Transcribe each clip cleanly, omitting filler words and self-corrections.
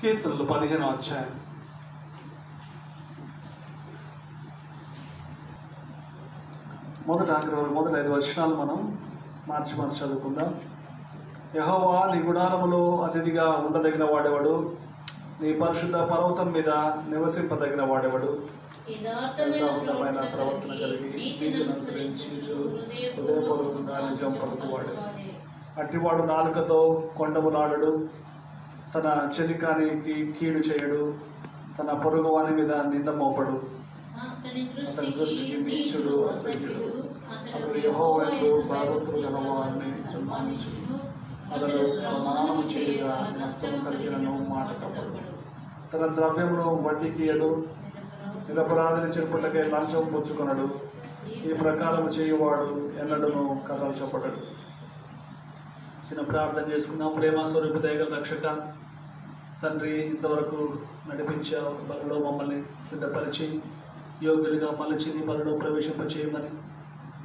కీర్తనలు 15వ అధ్యాయం. మొదటి 5 వచనాలు మనం మార్చి చదువుకుందాం. యెహోవా నీ గుడారములో అతిథిగా ఉండదగిన వాడెవడు? నీ పరిశుద్ధ పర్వతం మీద నివసింపదగిన వాడెవడు? యథార్థమైన ప్రవర్తన కలిగి నీతిని అనుసరించి హృదయపూర్వకంగా నిజం పలుకువాడు. అట్టివాడు నాలుకతో కొండములాడడు, తన చెలికానికి కీడు చేయడు, తన పొరుగువాని మీద నింద మోపడు. అతని దృష్టికి నీచుడు అసహ్యుడు. అతడు యెహోవాకు భయభక్తులు గలవారిని సన్మానించును. అతడు అవమానము చేయగా నష్టం కలిగినను మాట తప్పడు. తన ద్రవ్యమును వడ్డీకి ఇయ్యడు, నిరపరాధిని చెరుపుటకై లంచం పుచ్చుకొనడు. ఈ ప్రకారం చేయువాడు ఎన్నడూను కథలు చెప్పడడు. చిన్న ప్రార్థన చేసుకున్నాం. ప్రేమ స్వరూప దయగల రక్షక తండ్రి, ఇంతవరకు నడిపించావు. బలలో మమ్మల్ని సిద్ధపరిచి యోగ్యులుగా మలచి నీ బలలో ప్రవేశింపచేయమని,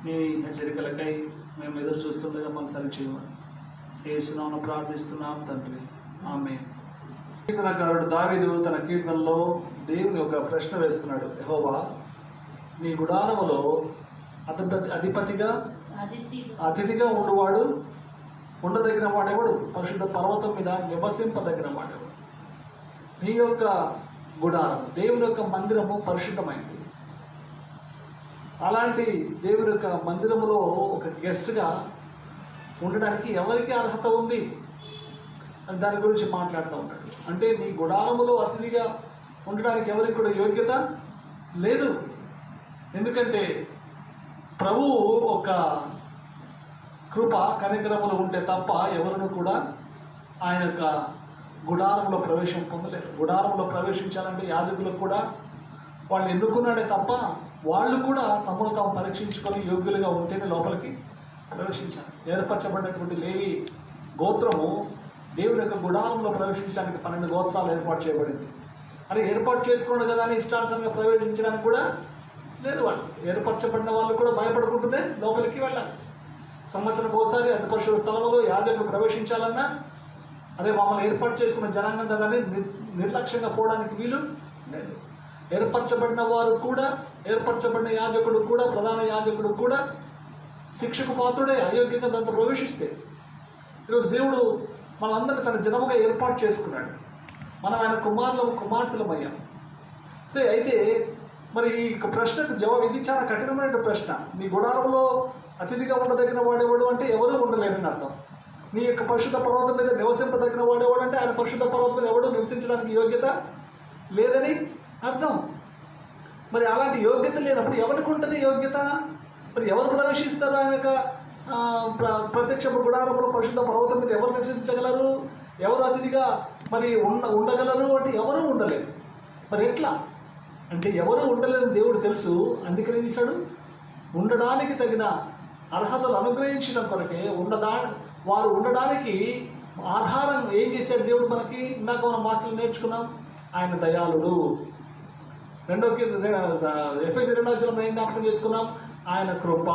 నీ హెచ్చరికలకై మేము ఎదురు చూస్తుండగా మనం సరిచేయమని యేసునామమున ప్రార్థిస్తున్నాం తండ్రి, ఆమేన్. కీర్తనకారుడు దావీదు తన కీర్తనలో దేవుని ఒక ప్రశ్న వేస్తున్నాడు. యెహోవా నీ గుడారములో అతిథిగా ఉండువాడు ఉండదగిన వాడెవడు? పరిశుద్ధ పర్వతం మీద నివసింపదగిన వాడెవడు? నీ యొక్క గుడారం, దేవుని యొక్క మందిరము పరిశుద్ధమైంది. అలాంటి దేవుని యొక్క మందిరములో ఒక గెస్ట్గా ఉండడానికి ఎవరికి అర్హత ఉంది అని దాని గురించి మాట్లాడుతూ ఉంటాడు. అంటే నీ గుడారములో అతిథిగా ఉండడానికి ఎవరికి కూడా యోగ్యత లేదు. ఎందుకంటే ప్రభువు ఒక కృప కనికరములు ఉంటే తప్ప ఎవరిని కూడా ఆయన యొక్క గుడారంలో ప్రవేశం పొందలేరు. గుడారంలో ప్రవేశించాలంటే యాజకులకు కూడా వాళ్ళు ఎన్నుకున్నాడే తప్ప వాళ్ళు కూడా తమను తాము పరీక్షించుకొని యోగ్యులుగా ఉంటేనే లోపలికి ప్రవేశించాలి. ఏర్పరచబడినటువంటి లేవి గోత్రము దేవుని యొక్క గుడారంలో ప్రవేశించడానికి 12 గోత్రాలు ఏర్పాటు చేయబడింది. అది ఏర్పాటు చేసుకోండి కదా అని ఇష్టానుసారంగా ప్రవేశించడానికి కూడా లేదు. వాళ్ళు ఏర్పరచబడిన వాళ్ళు కూడా భయపడుకుంటుందే లోపలికి వెళ్ళాలి. సంవత్సరం ఒకసారి అతి పరిశుద్ధ స్థలంలో యాజకులు ప్రవేశించాలన్నా అదే మమ్మల్ని ఏర్పాటు చేసుకున్న జనాంగం కదా అని నిర్లక్ష్యంగా పోవడానికి వీలు లేదు. ఏర్పరచబడిన వారు కూడా, ఏర్పరచబడిన యాజకుడు కూడా, ప్రధాన యాజకుడు కూడా శిక్షకు పాత్రుడే అయోగ్యంగా దాంతో ప్రవేశిస్తే. ఈరోజు దేవుడు మనందరినీ తన జనముగా ఏర్పాటు చేసుకున్నాడు. మనం ఆయన కుమార్తెలమయ్యాం. అయితే మరి ఈ ప్రశ్నకు జవాబు, ఇది చాలా కఠినమైన ప్రశ్న. నీ గుడారంలో అతిథిగా ఉండదగిన వాడేవాడు అంటే ఎవరూ ఉండలేరని అర్థం. నీ యొక్క పరిశుద్ధ పర్వతం మీద నివసింపదగిన వాడేవాడు అంటే ఆయన పరిశుద్ధ పర్వతం మీద ఎవడో నివసించడానికి యోగ్యత లేదని అర్థం. మరి అలాంటి యోగ్యత లేనప్పుడు ఎవరికి ఉంటుంది యోగ్యత? మరి ఎవరు ప్రవేశిస్తారు ఆయన యొక్క ప్రత్యక్ష గుడారంలో పరిశుద్ధ పర్వతం మీద ఎవరు నివసించగలరు? ఎవరు అతిథిగా మరి ఉండగలరు అంటే ఎవరూ ఉండలేరు. మరి ఎట్లా అంటే ఎవరు ఉండలేని దేవుడు తెలుసు. అందుకని తీశాడు, ఉండడానికి తగిన అర్హతలు అనుగ్రహించిన కొరకే వారు ఉండడానికి ఆధారం ఏం చేశాడు దేవుడు మనకి? ఇందాక మనం మాటలు నేర్చుకున్నాం, ఆయన దయాళుడు. ఎఫెసీ 2 ఏం జ్ఞాపకం చేసుకున్నాం? ఆయన కృప,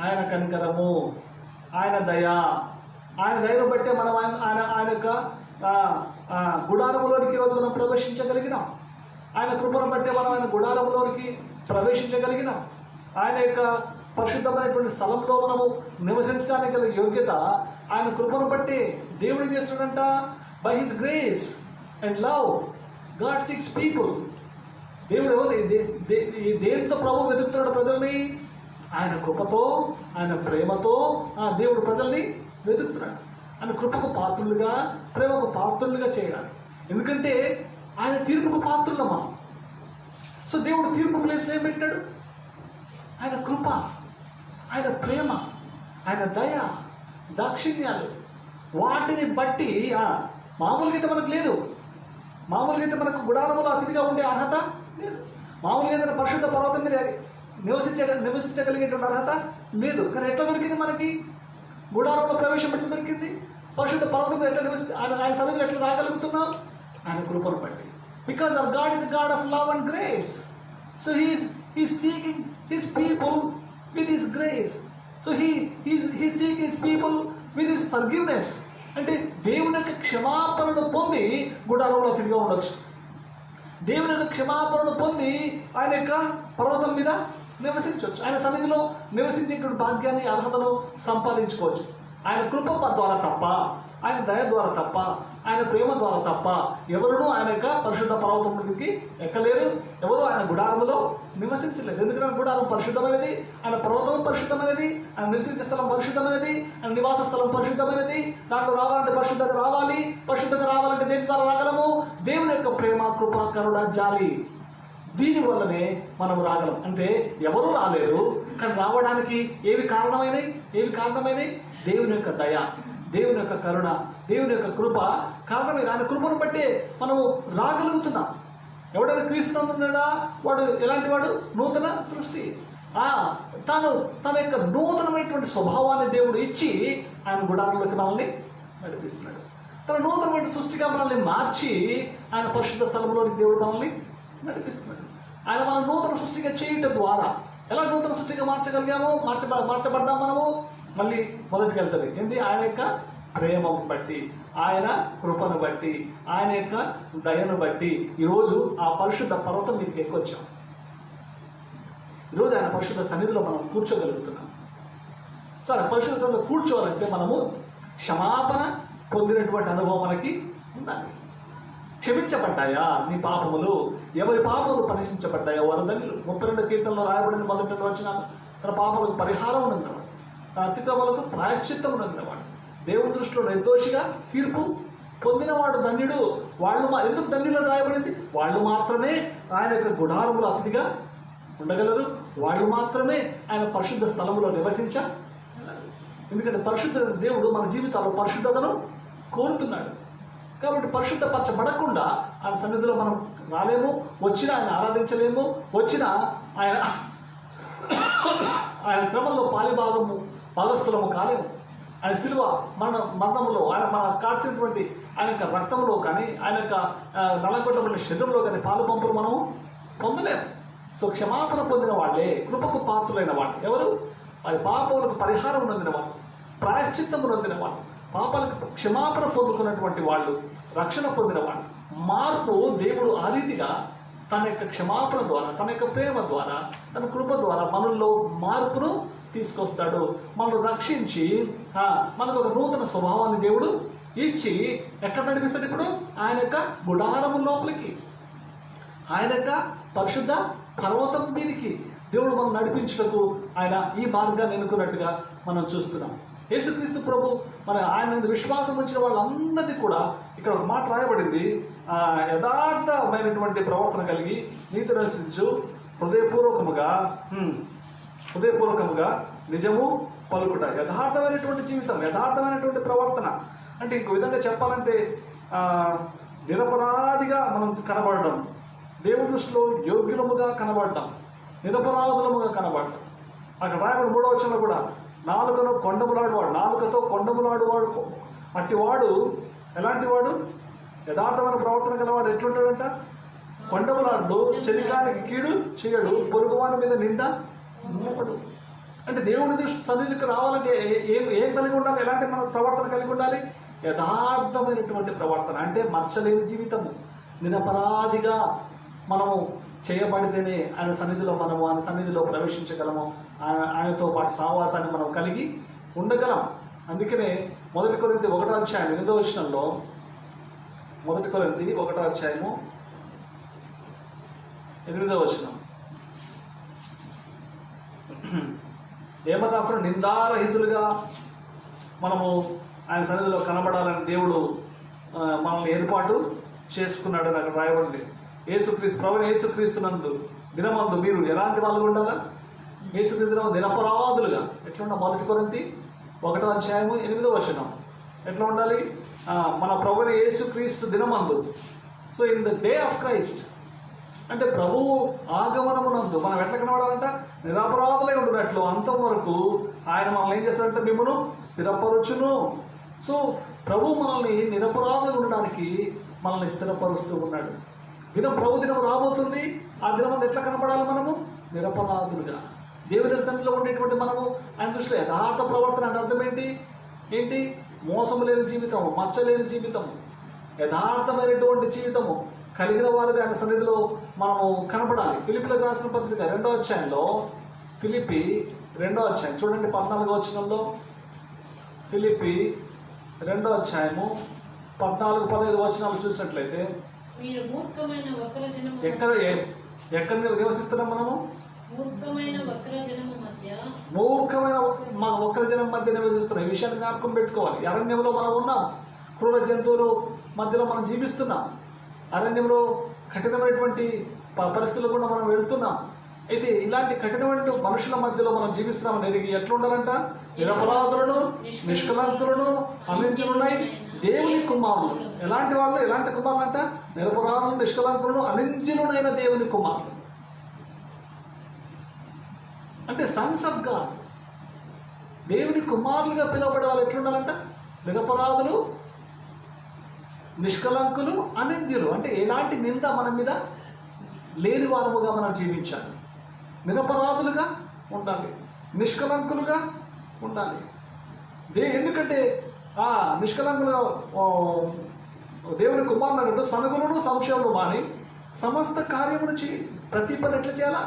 ఆయన కనికరము, ఆయన దయ. ఆయన దయను బట్టే మనం ఆయన యొక్క గుడారంలోనికి ఈరోజు మనం ప్రవేశించగలిగినాం. ఆయన కృపను బట్టే మనం ఆయన గుడారంలోనికి ప్రవేశించగలిగినాం. ఆయన యొక్క పరిశుద్ధమైనటువంటి స్థలంలో మనము నివసించడానికి గల యోగ్యత ఆయన కృపను బట్టి దేవుడు చేస్తున్నాడంట. By his grace and love God seeks people. దేవుడు దేంతో ప్రభు వెతుకుతున్నాడు ప్రజల్ని? ఆయన కృపతో, ఆయన ప్రేమతో దేవుడు ప్రజల్ని వెతుకుతున్నాడు. ఆయన కృపకు పాత్రులుగా, ప్రేమకు పాత్రులుగా చేయడానికి. ఎందుకంటే ఆయన తీర్పుకు పాత్రులం మనం. సో దేవుడు తీర్పు ప్లేస్లో ఏం పెట్టాడు? ఆయన కృప, ఆయన ప్రేమ, ఆయన దయ, దాక్షిణ్యాలు. వాటిని బట్టి మామూలుగా అయితే మనకు లేదు. మామూలుగా అయితే మనకు గుడారంలో అతిథిగా ఉండే అర్హత లేదు. మామూలుగా అయితే పరిశుద్ధ పర్వతం మీద నివసించగలిగేటువంటి అర్హత లేదు. కానీ ఎట్లా దొరికింది మనకి? గుడారంలో ప్రవేశం ఎట్లా దొరికింది? పరిశుద్ధ పర్వతం మీద ఎట్లా ఆయన సన్నిధిలో ఎట్లా రాగలుగుతున్నాం? ఆయన కృపను బట్టి. Because of God is God of love and grace. So he's seeking his people with his grace. So he's seeking his people with his forgiveness. అంటే దేవుని యొక్క క్షమాపణను పొంది గుడారంలో అతిథిగా ఉండొచ్చు. దేవుని యొక్క క్షమాపణను పొంది ఆయన యొక్క పర్వతం మీద నివసించవచ్చు. ఆయన సన్నిధిలో నివసించేటువంటి భాగ్యాన్ని, అర్హతను సంపాదించుకోవచ్చు. ఆయన కృప ద్వారా తప్ప, ఆయన దయ ద్వారా తప్ప, ఆయన ప్రేమ ద్వారా తప్ప ఎవరునూ ఆయన యొక్క పరిశుద్ధ పర్వతంలోకి ఎక్కలేరు. ఎవరు ఆయన గుడారములో నివసించలేదు. ఎందుకంటే గుడారం పరిశుద్ధమైనది, ఆయన పర్వతం పరిశుద్ధమైనది, ఆయన నివసించే స్థలం పరిశుద్ధమైనది, ఆయన నివాస స్థలం పరిశుద్ధమైనది. దాంట్లో రావాలంటే పరిశుద్ధత రావాలి. పరిశుద్ధత రావాలంటే దేని ద్వారా రాగలము? దేవుని యొక్క ప్రేమ, కృప, కరుణ, జాలి, దీనివల్లనే మనం రాగలం. అంటే ఎవరూ రాలేరు, కానీ రావడానికి ఏవి కారణమైనవి? దేవుని యొక్క దయ, దేవుని యొక్క కరుణ, దేవుని యొక్క కృప కారణమే. ఆయన కృపను బట్టే మనము రాగలుగుతున్నాం. ఎవడైనా క్రీస్తునందు ఉన్నాడా వాడు ఎలాంటి వాడు? నూతన సృష్టి. తన యొక్క నూతనమైనటువంటి స్వభావాన్ని దేవుడు ఇచ్చి ఆయన గుడారంలోకి మనల్ని నడిపిస్తున్నాడు. తన నూతనమైన సృష్టిగా మనల్ని మార్చి ఆయన పరిశుద్ధ స్థలంలోకి దేవుడు మనల్ని నడిపిస్తున్నాడు. ఆయన మన నూతన సృష్టిగా చేయటం ద్వారా ఎలా నూతన సృష్టిగా మార్చగలిగామో, మార్చబడ్డాం మనము. మళ్ళీ మొదటికి వెళ్తుంది ఏంటి? ఆయన యొక్క ప్రేమను బట్టి, ఆయన కృపను బట్టి, ఆయన యొక్క దయను బట్టి ఈరోజు ఆ పరిశుద్ధ పర్వతం మీదకి ఎక్కొచ్చాం. ఈరోజు ఆయన పరిశుద్ధ సన్నిధిలో మనం కూర్చోగలుగుతున్నాం. సరే, పరిశుద్ధ సన్నిధిలో కూర్చోవాలంటే మనము క్షమాపణ పొందినటువంటి అనుభవం మనకి ఉండాలి. క్షమించబడ్డాయా నీ పాపములు? ఎవరి పాపములు పరిశీలించబడ్డాయో వారు ధన్యులు. 32 కీర్తనలో రాయబడిన మొదటి వచనాలు, తన పాపములకు పరిహారం ఉన్నవాడు, తన అతిక్రమాలకు ప్రాయశ్చిత్తం ఉన్నవాడు, దేవుని దృష్టిలో నిర్దోషిగా తీర్పు పొందినవాడు ధన్యుడు. వాళ్ళు ఎందుకు ధన్యులను రాయబడింది? వాళ్ళు మాత్రమే ఆయన యొక్క గుడారములో అతిథిగా ఉండగలరు. వాళ్ళు మాత్రమే ఆయన పరిశుద్ధ స్థలంలో నివసించగలరు. ఎందుకంటే పరిశుద్ధ దేవుడు మన జీవితాల్లో పరిశుద్ధతను కోరుతున్నాడు. కాబట్టి పరిశుద్ధపరచబడకుండా ఆయన సన్నిధిలో మనం రాలేము. వచ్చినా ఆయన ఆరాధించలేము. వచ్చినా ఆయన శ్రమల్లో భాగస్థులము కాలేము. ఆయన శిలువ మరణంలో ఆయన మన కార్చినటువంటి ఆయన యొక్క రక్తంలో కానీ, ఆయన యొక్క నలగొట్టబడిన శరీరంలో కానీ పాలు పంపులు మనము పొందలేము. సో క్షమాపణ పొందిన వాళ్ళే కృపకు పాత్రులైన వాళ్ళు. ఎవరు? వారి పాపములకు పరిహారం నొందిన వాళ్ళు, ప్రాయశ్చిత్తము నొందిన వాళ్ళు, పాపాలకు క్షమాపణ పొందుకున్నటువంటి వాళ్ళు, రక్షణ పొందిన వాళ్ళు. మార్పు దేవుడు ఆ రీతిగా తన యొక్క క్షమాపణ ద్వారా, తన యొక్క ప్రేమ ద్వారా, తన కృప ద్వారా మనల్లో మార్పును తీసుకొస్తాడు. మనల్ని రక్షించి మనకు ఒక నూతన స్వభావాన్ని దేవుడు ఇచ్చి ఎక్కడ నడిపిస్తాడు? ఇప్పుడు ఆయన యొక్క గుడారము లోపలికి, ఆయన యొక్క పరిశుద్ధ పర్వతం మీదకి దేవుడు మనం నడిపించుటకు ఆయన ఈ మార్గాన్ని ఎన్నుకున్నట్టుగా మనం చూస్తున్నాం. యేసుక్రీస్తు ప్రభు ఆయన విశ్వాసం వచ్చిన వాళ్ళందరినీ కూడా ఇక్కడ ఒక మాట రాయబడింది, యథార్థమైనటువంటి ప్రవర్తన కలిగి నీతి నశించు హృదయపూర్వకముగా నిజము పలుకుట. యథార్థమైనటువంటి జీవితం, యథార్థమైనటువంటి ప్రవర్తన అంటే ఇంకో విధంగా చెప్పాలంటే నిరపరాధిగా మనం కనబడడం, దేవుడి దృష్టిలో యోగ్యులముగా కనబడడం, నిరపరాధులముగా కనబడడం. అక్కడ రాయబడి 3వ వచనంలో కూడా నాలుకను కొండములాడువాడు, నాలుకతో కొండములాడువాడు అట్టివాడు ఎలాంటి వాడు? యథార్థమైన ప్రవర్తన గలవాడు ఎట్లుంటాడంట? కొండములాడు, చెలికానికి కీడు చేయడు, పొరుగువాని మీద నింద మోపడు. అంటే దేవుని దృష్టి సన్నిధికి రావాలంటే ఏం కలిగి ఉండాలి? ఎలాంటి మన ప్రవర్తన కలిగి ఉండాలి? యథార్థమైనటువంటి ప్రవర్తన. అంటే మచ్చలేని జీవితము, నిరపరాధిగా మనము చేయబడితేనే ఆయన సన్నిధిలో ప్రవేశించగలము. ఆయనతో పాటు సహవాసాన్ని మనం కలిగి ఉండగలం. అందుకనే 1 కొరింథీ 1వ అధ్యాయం 8వ వచనంలో, 1 కొరింథీ 1వ అధ్యాయము 8వ వచనం ఏమని రాసిన? నిందారహితులుగా మనము ఆయన సన్నిధిలో కనబడాలని దేవుడు మనల్ని ఏర్పాటు చేసుకున్నాడని అక్కడ రాయబడింది. యేసుక్రీస్తునందు దినమందు మీరు ఎలాంటి వాళ్ళు ఉండాలా? యేసుక్రీస్తు నిరపరాధులుగా ఎట్లుండ? 1 కొరింథీ 1వ అధ్యాయము 8వ వచనం ఎట్లా ఉండాలి? మన ప్రభువైన యేసుక్రీస్తు దినమందు, so in the day of Christ, అంటే ప్రభువు ఆగమనమునందు మనం ఎట్లా కనబడాలంట? నిరపరాధులై ఉండినట్లు అంతం వరకు ఆయన మనల్ని ఏం చేస్తారంటే మిమ్మల్ని స్థిరపరచును. సో ప్రభు మనల్ని నిరపరాధులు ఉండడానికి మనల్ని స్థిరపరుస్తూ ఉన్నాడు. ప్రభు దినం రాబోతుంది. ఆ దినం ఎట్లా కనపడాలి? మనము నిరపరాధులుగా దేవుని సన్నిధిలో ఉండేటువంటి మనము ఆయన దృష్టిలో యథార్థ ప్రవర్తన అంటే అర్థం ఏంటి? మోసము లేని జీవితము, మచ్చలేని జీవితము, యథార్థమైనటువంటి జీవితము కలిగిన వారుగా ఆయన సన్నిధిలో మనము కనపడాలి. ఫిలిప్పీలకు రాసిన పత్రిక 2వ అధ్యాయంలో, ఫిలిప్పి 2వ అధ్యాయం చూడండి 14వ వచనంలో, ఫిలిప్పి 2వ అధ్యాయము 14-15 వచనాలు చూసినట్లయితే ఎక్కడ నివసిస్తున్నాం మనము? మూర్ఖమైన వక్ర జనం మధ్య నివసిస్తున్నాం. ఈ విషయాన్ని జ్ఞాపకం పెట్టుకోవాలి. అరణ్యంలో మనం ఉన్నాం, క్రూర జంతువులు మధ్యలో మనం జీవిస్తున్నాం, అరణ్యంలో కఠినమైనటువంటి పరిస్థితులు కూడా మనం వెళ్తున్నాం. అయితే ఇలాంటి కఠినమైన మనుషుల మధ్యలో మనం జీవిస్తున్నామని ఎరిగి ఎట్లా ఉండాలంట? నిరపరాధులను, నిష్కలంకులను, అనింద్యులునై దేవుని కుమారులు. ఎలాంటి వాళ్ళు? ఎలాంటి కుమారులు అంట? నిరపరాధులను, నిష్కలంకులను, అనింద్యులునైన దేవుని కుమారులు. అంటే సన్స్ ఆఫ్ గాడ్, దేవుని కుమారులుగా పిలువబడే వాళ్ళు ఎట్లుండాలంట? నిరపరాధులు, నిష్కలంకులు, అనింద్యులు. అంటే ఎలాంటి నింద మన మీద లేని వారముగా మనం జీవించాలి. నిరపరాధులుగా ఉండాలి, నిష్కలంకులుగా ఉండాలి. ఎందుకంటే ఆ నిష్కలంకులుగా దేవుని కుమారులు అన్నట్టు సనగులను సంశయంలో మాని సమస్త కార్యమును చేయండి. ప్రతి పని ఎట్లా చేయాలా?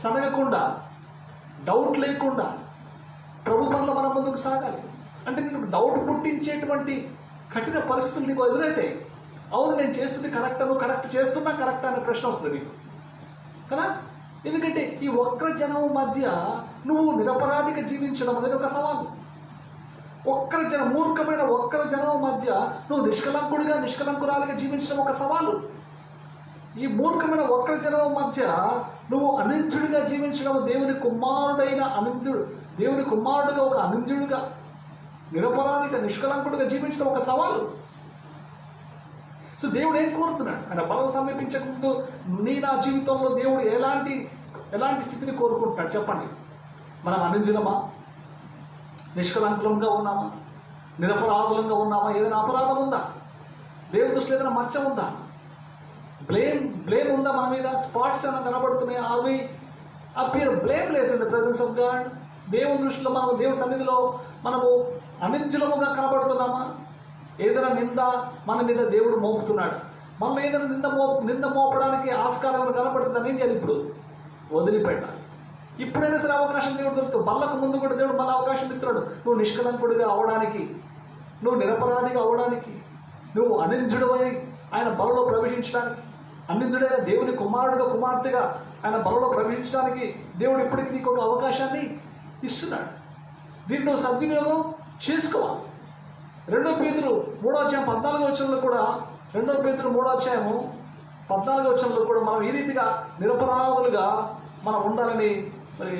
సనగకుండా, డౌట్ లేకుండా ప్రభు పనులు మనం ముందుకు సాగాలి. అంటే నీకు డౌట్ పుట్టించేటువంటి కఠిన పరిస్థితులు నీకు ఎదురైతే, అవును నేను చేస్తుంది కరెక్టా, నువ్వు కరెక్ట్ చేస్తున్నా కరెక్టా అనే ప్రశ్న వస్తుంది నీకు కదా. ఎందుకంటే ఈ వక్ర జనం మధ్య నువ్వు నిరపరాధిగా జీవించడం అనేది ఒక సవాలు. మూర్ఖమైన వక్ర జనం మధ్య నువ్వు నిష్కలంకురాలుగా జీవించడం ఒక సవాలు. ఈ మూర్ఖమైన వక్ర జనం మధ్య నువ్వు అనింద్యుడిగా జీవించడం, దేవుని కుమారుడైన అనింద్యుడు, దేవుని కుమారుడుగా ఒక అనింద్యుడిగా, నిరపరాధిగా, నిష్కలంకుడిగా జీవించడం ఒక సవాలు. సో దేవుడు ఏం కోరుతున్నాడు? ఆయన బలం సమీపించకముందు నా జీవితంలో దేవుడు ఎలాంటి స్థితిని కోరుకుంటున్నాడు చెప్పండి. మనం అనింద్యులమా? నిష్కలంకులంగా ఉన్నామా? నిరపరాధులంగా ఉన్నామా? ఏదైనా అపరాధం ఉందా? దేవుని దృష్టిలో ఏదైనా మచ్చ ఉందా? బ్లేమ్ ఉందా మన మీద? స్పాట్స్ ఏమైనా కనబడుతున్నాయి? Are we appear blameless in the presence of God? దేవుని దృష్టిలో మనము, దేవుని సన్నిధిలో మనము అనింద్యులముగా కనబడుతున్నామా? ఏదైనా నింద మన మీద దేవుడు మోపుతున్నాడు. మనం ఏదైనా నింద మోపడానికి ఆస్కారం కనపడుతుందని ఏం చేయాలి? ఇప్పుడు వదిలిపెట్టాలి. ఇప్పుడైనా సరే అవకాశం దేవుడు దొరుకుతుంది. బల్లకు ముందు కూడా దేవుడు మళ్ళీ అవకాశం ఇస్తున్నాడు. నువ్వు నిష్కలంకుడిగా అవడానికి, నువ్వు నిరపరాధిగా అవడానికి, నువ్వు అనింద్యుడవై ఆయన బలలో ప్రవేశించడానికి, అనింద్యుడైన దేవుని కుమారుడుగా, కుమార్తెగా ఆయన బలలో ప్రవేశించడానికి దేవుడు ఇప్పటికీ నీకు ఒక అవకాశాన్ని ఇస్తున్నాడు. దీన్ని నువ్వు సద్వినియోగం చేసుకోవాలి. 2 పేతురు 3వ అధ్యాయం 14వ వచనంలో కూడా, 2 పేతురు 3వ అధ్యాయము 14వ వచనంలో కూడా మనం ఈ రీతిగా నిరపరాధులుగా మనం ఉండాలని మరి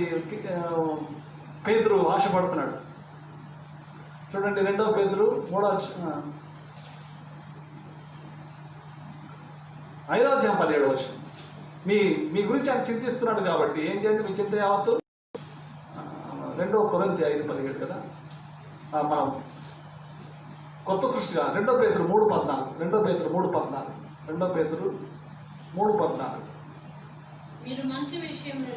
పేతురు ఆశపడుతున్నాడు. చూడండి 2 పేతురు 3వ అధ్యాయం 5వ అధ్యాయం 17వ వచనం. మీ గురించి ఆయన చింతిస్తున్నాడు కాబట్టి ఏం చేయండి? మీ చింత యావత్తు 2 కొరింథీ 5:17 కదా. మనం కొత్త సృష్టిగా 2 పేతురు 3:14, 2 పేతురు 3:14, 2 పేతురు 3:14. మీరు మంచి విషయంలో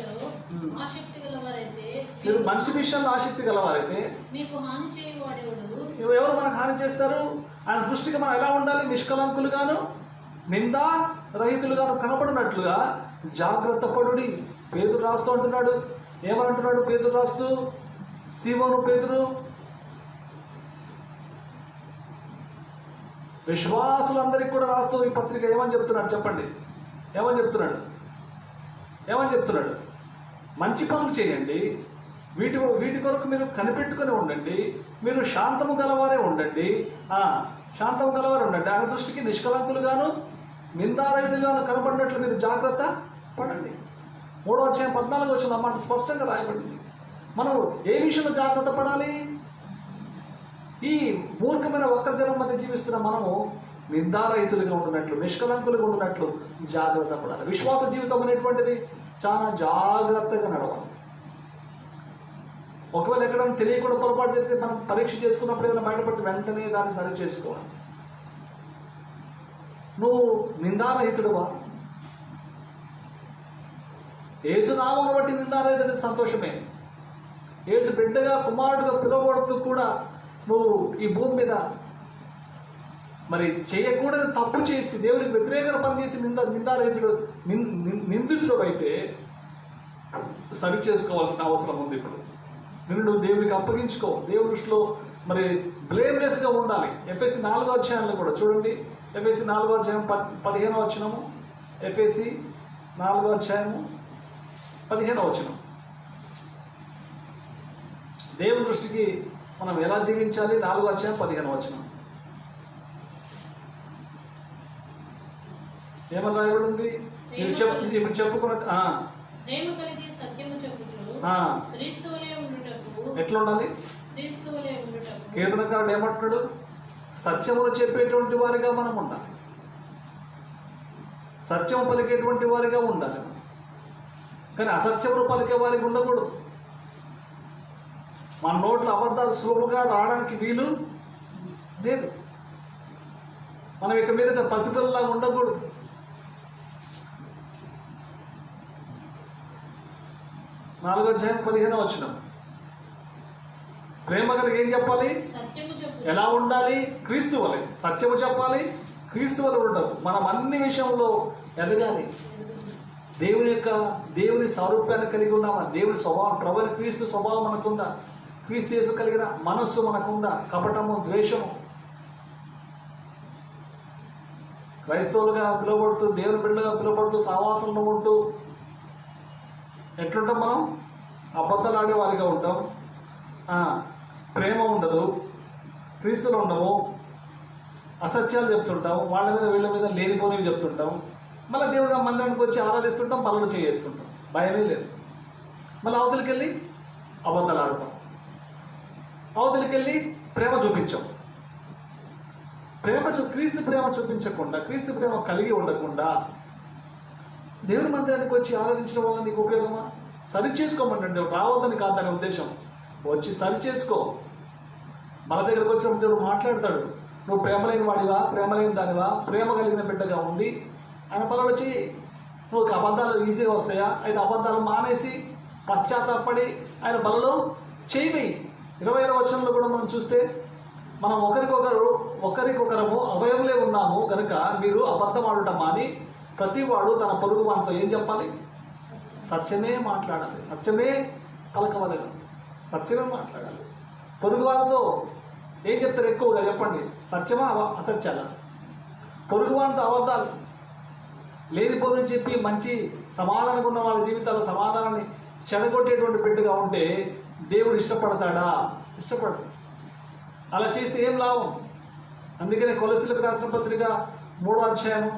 ఆసక్తి గలవారైతే మీకు హాని చేయవాడెవడు? ఎవరు మనకు హాని చేస్తారు? ఆయన దృష్టికి మనం ఎలా ఉండాలి? నిష్కలంకులుగాను, నిందా రహితులుగాను కనపడినట్లుగా జాగ్రత్త పడుడి. పేతురు రాస్తూ అంటున్నాడు. ఏమంటున్నాడు పేతురు రాస్తూ? సీమోను పేతురు విశ్వాసులందరికీ కూడా రాస్తూ ఈ పత్రిక ఏమని చెప్తున్నాడు చెప్పండి? ఏమని చెప్తున్నాడు? మంచి పనులు చేయండి, వీటి కొరకు మీరు కనిపెట్టుకొని ఉండండి, మీరు శాంతము గలవారే ఉండండి. ఆయన దృష్టికి నిష్కలంకులుగాను, నిందారహితులుగాను కనపడినట్లు మీరు జాగ్రత్త పడండి. 3వ అధ్యాయం 14వ వచనం అన్నమాట స్పష్టంగా రాయబడింది. మనం ఏ విషయంలో జాగ్రత్త పడాలి? ఈ మూర్ఖమైన వక్రజనం మధ్య జీవిస్తున్న మనము నిందారహితులుగా ఉండినట్లు, నిష్కలంకులుగా ఉండినట్లు జాగ్రత్త పడాలి. విశ్వాస జీవితం అనేటువంటిది చాలా జాగ్రత్తగా నడవాలి. ఒకవేళ ఎక్కడైనా తెలియకుండా పొరపాటు జరిగితే మనం పరీక్ష చేసుకున్నప్పుడు ఏదైనా బయటపడితే వెంటనే దాన్ని సరి చేసుకోవాలి. నువ్వు నిందారహితుడువా? యేసు నామమును బట్టి నిందారహితుడి సంతోషమే. యేసు బిడ్డగా, కుమారుడుగా పిలువబడుతూ కూడా నువ్వు ఈ భూమి మీద మరి చేయకూడని తప్పు చేసి దేవునికి వ్యతిరేకంగా పనిచేసి నిందారహితుడు నిందితుడు అయితే సరి చేసుకోవాల్సిన అవసరం ఉంది. ఇప్పుడు నిన్ను దేవునికి అప్పగించుకో. దేవుని దృష్టిలో మరి బ్లేమ్లెస్గా ఉండాలి. ఎఫ్ఎస్సి 4వ అధ్యాయంలో కూడా చూడండి. ఎఫ్ఎస్సి 4వ అధ్యాయం 15వ వచనము. ఎఫ్ఎస్సి 4వ అధ్యాయము 15వ వచనం. దేవుని దృష్టికి మనం ఎలా జీవించాలి? 4వ అధ్యాయం 15వ వచనం ఏమని రాయబడి ఉంది? ఇప్పుడు చెప్పుకున్నట్టు ఎట్లా ఉండాలి? కీర్తనకారుడు ఏమంటున్నాడు? సత్యమును చెప్పేటువంటి వారిగా మనం ఉండాలి. సత్యం పలికేటువంటి వారిగా ఉండాలి. కానీ అసత్యమును పలికే వారికి ఉండకూడదు. మన నోట్లో అబద్ధాలు సులభంగా రావడానికి వీలు లేదు. మనం ఇక మీద పసిపిల్లలాగా ఉండకూడదు. 4వ అధ్యాయం 15వ వచనం. ప్రేమ కలిగి ఏం చెప్పాలి? ఎలా ఉండాలి? క్రీస్తు వలె సత్యము చెప్పాలి, క్రీస్తు వలె ఉండదు. మనం అన్ని విషయంలో ఎదగాలి. దేవుని సారూప్యాన్ని కలిగి ఉన్నామా? దేవుని స్వభావం, ప్రభుని క్రీస్తు స్వభావం మనకుందా? క్రీస్తు యేసు కలిగిన మనస్సు మనకుందా? కపటము, ద్వేషము. క్రైస్తవులుగా పిలువబడుతూ, దేవుని బిడ్డలుగా పిలువబడుతూ, సావాసంలో ఉంటూ ఎట్లుంటాం? మనం అబద్ధాలు ఆడేవారిగా ఉంటాం. ప్రేమ ఉండదు, క్రీస్తులు ఉండవు, అసత్యాలు చెప్తుంటాం, వాళ్ళ మీద వీళ్ళ మీద లేనిపోనివి చెప్తుంటాం. మళ్ళీ దేవుడు మందిరానికి వచ్చి ఆరాధిస్తుంటాం, పనులు చేస్తుంటాం, భయమే లేదు. మళ్ళీ అవతలికి వెళ్ళి అబద్ధాలు ఆడతాం, అవతలికి వెళ్ళి ప్రేమ చూపించాం. క్రీస్తు ప్రేమ చూపించకుండా, క్రీస్తు ప్రేమ కలిగి ఉండకుండా దేవుని మందిరానికి వచ్చి ఆరాధించడం వల్ల నీకు ఉపయోగమా? సరి చేసుకోమంటే రావద్దని కాదు దాని ఉద్దేశం. వచ్చి సరి చేసుకో. మన దగ్గరకు వచ్చినప్పుడు దేవుడు మాట్లాడతాడు. నువ్వు ప్రేమ లేని వాడివా, ప్రేమ లేని దానివా, ప్రేమ కలిగిన బిడ్డగా ఉండి ఆయన పనులు చేయి. నువ్వు అబద్ధాలు ఈజీగా వస్తాయా? అయితే అబద్ధాలు మానేసి పశ్చాత్తాపడి ఆయన బలలో చేయి. 25వ వచనంలో కూడా మనం చూస్తే, మనం ఒకరికొకరము అవయవులే ఉన్నాము కనుక మీరు అబద్ధం ఆడటం మాని ప్రతివాడు తన పొరుగు వానితో ఏం చెప్పాలి? సత్యమే మాట్లాడాలి, సత్యమే పలకవలెను, సత్యమే మాట్లాడాలి. పొరుగు వారితో ఏం చెప్తారు? ఎక్కువగా చెప్పండి, సత్యమా అసత్యాలా? పొరుగు వారితో అబద్ధాలు లేనిపోని చెప్పి మంచి సమాధానం ఉన్న వాళ్ళ జీవితాల్లో సమాధానాన్ని చెడగొట్టేటువంటి బిడ్డగా ఉంటే దేవుడు ఇష్టపడతాడా? ఇష్టపడతాడు. అలా చేస్తే ఏం లాభం? అందుకనే కొలసీలకు రాసిన పత్రిక 3వ అధ్యాయము,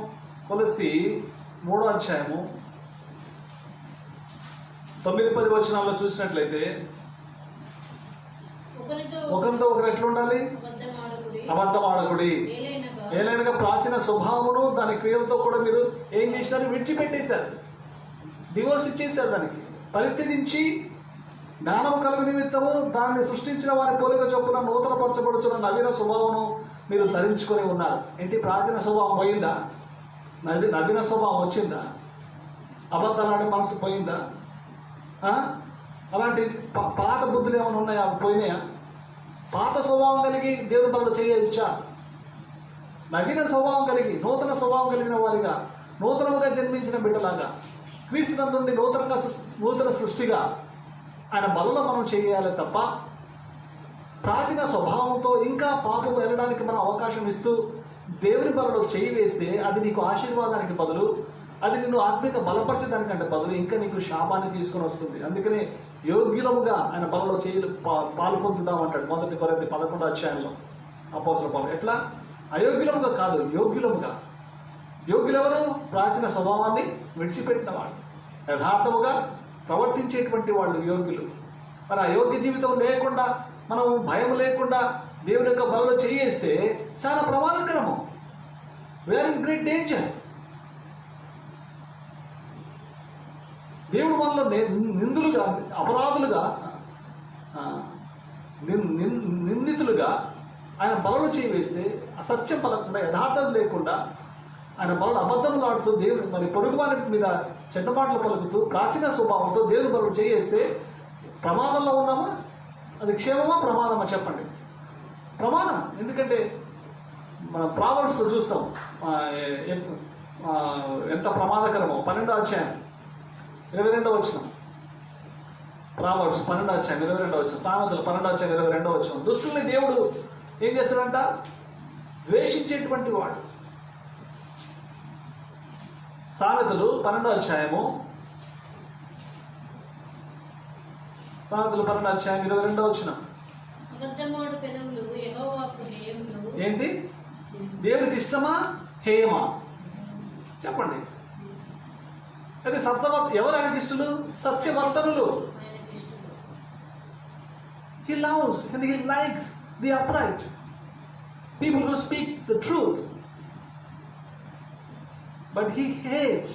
కొలసీ 3వ అధ్యాయము 9-10 వచనాల్లో చూసినట్లయితే, ఒకరితో ఒకరు ఎట్లుండాలి? అబద్ధం ఆడకుడి. ఏలైనగా ప్రాచీన స్వభావమును దాని క్రియలతో కూడా మీరు ఏం చేసినారు? విడిచిపెట్టేశారు, డివోర్స్ ఇచ్చేశారు. దానికి పరిత్యజించి జ్ఞానము కలుగు నిమిత్తము దాన్ని సృష్టించిన వారి పోలిక చొప్పున నూతన పరచబడుచున్న నవీన స్వభావమును మీరు ధరించుకొని ఉన్నారు. ఏంటి? ప్రాచీన స్వభావం పోయిందా? నవీన స్వభావం వచ్చిందా? అబద్ధాలు ఆడే మనసు పోయిందా? అలాంటి పాత బుద్ధులు ఏమైనా ఉన్నాయా? పోయినాయా? పాత స్వభావం కలిగి దేవుని పనులు చేయొచ్చా? నవీన స్వభావం కలిగి, నూతన స్వభావం కలిగిన వారిగా, నూతనముగా జన్మించిన బిడ్డలాగా, క్రీస్తునందుండి నూతన సృష్టిగా ఆయన బలలో మనం చేయాలి తప్ప, ప్రాచీన స్వభావంతో ఇంకా పాపం వెళ్ళడానికి మనం అవకాశం ఇస్తూ దేవుని బలలో చేయి వేస్తే అది నీకు ఆశీర్వాదానికి బదులు, అది నిన్ను ఆత్మీయ బలపరచడానికంటే బదులు ఇంకా నీకు శాపాన్ని తీసుకొని వస్తుంది. అందుకనే యోగ్యులముగా ఆయన బలలో చేయి పాలు పొందుదామంటాడు 1 కొరింథీ 11వ అధ్యాయంలో అపోస్తలుడు పౌలు. ఎట్లా? అయోగ్యులముగా కాదు, యోగ్యులముగా. యోగ్యులెవరు? ప్రాచీన స్వభావాన్ని విడిచిపెట్టిన వాళ్ళు, యథార్థముగా ప్రవర్తించేటువంటి వాళ్ళు యోగ్యులు. మరి ఆ యోగ్య జీవితం లేకుండా, మనం భయం లేకుండా దేవుని యొక్క బలలో చేయేస్తే చాలా ప్రమాదకరము. We are in great danger. దేవుడు మనలో నిందులుగా, అపరాధులుగా, నిందితులుగా ఆయన బలలో చేయి వేస్తే, అసత్యం పలకుండా, యథార్థత లేకుండా ఆయన బలలో అబద్ధములు ఆడుతూ దేవుడు మరి పొరుగు వారి మీద చెడ్డమాటలు పలుకుతూ ప్రాచీన స్వభావంతో దేవుని బలలో చేయేస్తే ప్రమాదంలో ఉన్నామా? అది క్షేమమా ప్రమాదమా? చెప్పండి. ప్రమాదం. ఎందుకంటే మనం ప్రావర్బ్స్ చూస్తాం ఎంత ప్రమాదకరమో. 12వ అధ్యాయం 22వ వచనం. ప్రావర్బ్స్ 12వ అధ్యాయం 22వ వచనం. సామెతలు 12వ అధ్యాయం 22వ వచనం. దుష్టుల్ని దేవుడు ఏం చేస్తాడంట? ద్వేషించేటువంటి వాడు. సామెతలు 12వ అధ్యాయము, సామెతలు 12వ అధ్యాయం 22వ వచనం. అబద్ధమాడు పెదవులు యెహోవాకు హేయములు. ఏంటి? దేవునికి ఇష్టమా హేయమా? చెప్పండి. అయితే ఎవరు ఆయనకి ఇష్టలు? సత్యవర్తనులు. ఆయనకు ఇష్టలు. He loves and he likes the upright, people who speak the truth, but he hates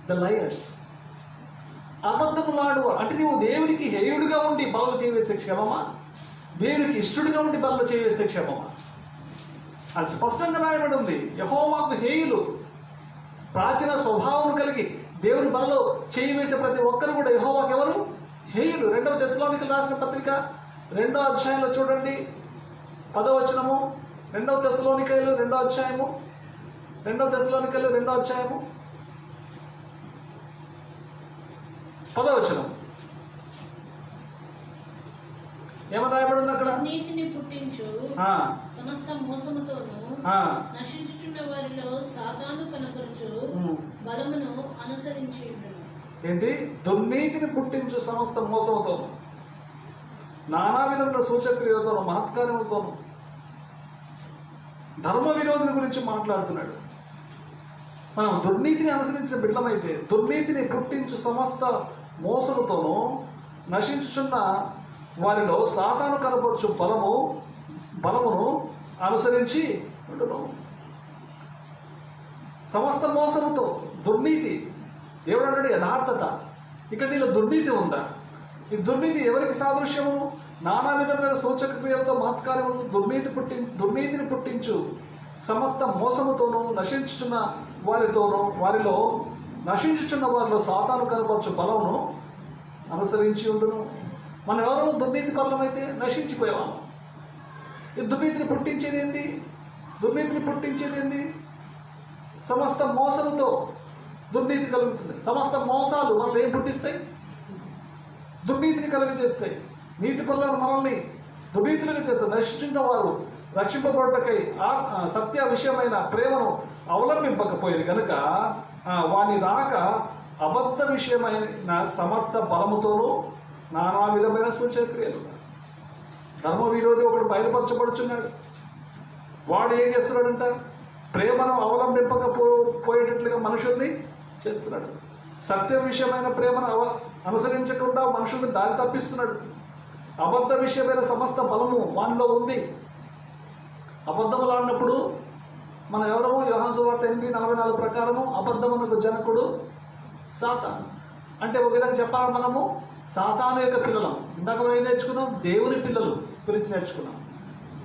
the liars. అబద్ధములాడు అంటే నువ్వు దేవునికి హేయుడిగా ఉండి బలలో చేయవేస్తే క్షేమమా? దేవునికి ఇష్టడిగా ఉండి బలలో చేయవేస్తే క్షేమమా? అది స్పష్టంగా రాయబడి ఉంది. యెహోవాకు హేయులు, ప్రాచీన స్వభావం కలిగి దేవుని బలలో చేయి వేసే ప్రతి ఒక్కరు కూడా యెహోవాకు ఎవరు? హేయులు. 2వ తెస్సలోనికీయులకు రాసిన పత్రిక 2వ అధ్యాయంలో చూడండి 10వ వచనము. 2వ తెస్సలోనికీయులు 2వ అధ్యాయము, 2వ తెస్సలోనికీయులు 2వ అధ్యాయము 10వ వచనం. ఏమని రాయబడి ఉంది అక్కడ? నీతిని పుట్టించు సమస్త మోసముతోను నశించుచున్న వారిలో సాతాను కనపరుచు బలమును అనుసరించి. ఏంటి? దుర్నీతిని పుట్టించు సమస్త మోసముతోను, నానా విధముల సూచక్రియలతోను, మహత్కార్యములతోను. ధర్మ విరోధుల గురించి మాట్లాడుతున్నాడు. మనం దుర్నీతిని అనుసరించిన బిడ్డలమైతే దుర్నీతిని పుట్టించు సమస్త మోసముతోను నశించుచున్న వారిలో సాతాను కనపరచు బలమును అనుసరించి ఉండును. సమస్త మోసముతో దుర్నీతి. దేవుడు అన్నాడు యథార్థత. ఇక్కడ నీలో దుర్నీతి ఉందా? ఈ దుర్నీతి ఎవరికి సాదృశ్యము? నానా విధమైన సూచక క్రియలతో మహత్కార్యములు దుర్నీతిని పుట్టించు సమస్త మోసముతోనూ నశించుచున్న వారిలో నశించుచున్న వారిలో సాతాను కనపరచు బలమును అనుసరించి ఉండును. మనం ఎవరో దుర్నీతి పరులమైతే నశించిపోయేవాళ్ళం. ఈ దుర్నీతిని పుట్టించేది ఏంటి? సమస్త మోసంతో దుర్నీతి కలుగుతుంది. సమస్త మోసాలు మనల్ని ఏం పుట్టిస్తాయి? దుర్నీతిని కలుగజేస్తాయి. నీతి పరులను మనల్ని దుర్నీతులుగా చేస్తారు. నశించిన వారు రక్షింపబడుటకై సత్య విషయమైన ప్రేమను అవలంబింపకపోయేది కనుక వాని రాక అబద్ధ విషయమైన సమస్త బలముతోనూ నానా విధమైన సూచక్రియలు. ధర్మ విరోధి ఒకడు బయలుపరచబడుచున్నాడు. వాడు ఏం చేస్తున్నాడంట? ప్రేమను అవలంబింపకపోయేటట్లుగా మనుషుల్ని చేస్తున్నాడు. సత్య విషయమైన ప్రేమను అనుసరించకుండా మనుషుల్ని దారి తప్పిస్తున్నాడు. అబద్ధ విషయమైన సమస్త బలము వానిలో ఉంది. అబద్ధములు ఆడినప్పుడు మనం ఎవరము? యోహాను సువార్త 8:44 ప్రకారము అబద్ధమునకు జనకుడు సాతాను. అంటే ఒక విధంగా చెప్పాలి, మనము సాతాను యొక్క పిల్లలం. ఇందాక మనం ఏం నేర్చుకున్నాం? దేవుని పిల్లలు గురించి నేర్చుకున్నాం.